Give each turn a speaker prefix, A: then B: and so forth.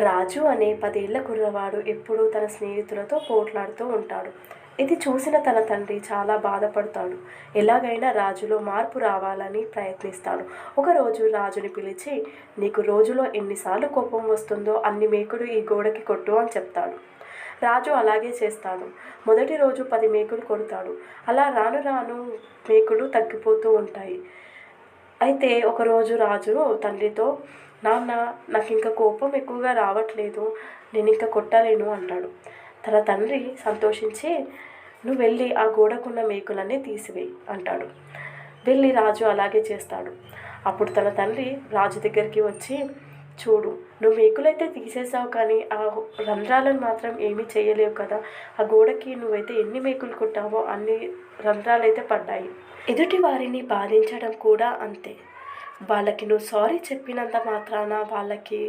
A: రాజు అనే 10 ఏళ్ల కుర్రవాడు ఎప్పుడూ తన స్నేహితులతో పోట్లాడుతూ ఉంటాడు. ఇది చూసిన తన తండ్రి చాలా బాధపడతాడు. ఎలాగైనా రాజులో మార్పు రావాలని ప్రయత్నిస్తాడు. ఒకరోజు రాజుని పిలిచి, నీకు రోజులో ఎన్నిసార్లు కోపం వస్తుందో అన్ని మేకులు ఈ గోడకి కొట్టు అని చెప్తాడు. రాజు అలాగే చేస్తాడు. మొదటి రోజు 10 మేకులు కొడతాడు. అలా రాను రాను మేకులు తగ్గిపోతూ ఉంటాయి. అయితే ఒకరోజు రాజు తండ్రితో, నాన్న, నాకు ఇంకా కోపం ఎక్కువగా రావట్లేదు, నేను ఇంకా కొట్టలేను అంటాడు. తన తండ్రి సంతోషించి, నువ్వు వెళ్ళి ఆ గోడకున్న మేకులన్నీ తీసివేయి అంటాడు. వెళ్ళి రాజు అలాగే చేస్తాడు. అప్పుడు తన తండ్రి రాజు దగ్గరికి వచ్చి, చూడు, నువ్వు మేకులైతే తీసేసావు కానీ ఆ రంధ్రాలను మాత్రం ఏమీ చేయలేవు కదా. ఆ గోడకి నువ్వైతే ఎన్ని మేకులు కొట్టావో అన్ని రంధ్రాలైతే పడ్డాయి. ఎదుటి వారిని బాధించడం కూడా అంతే. వాళ్ళకి నువ్వు సారీ చెప్పినంత మాత్రాన వాళ్ళకి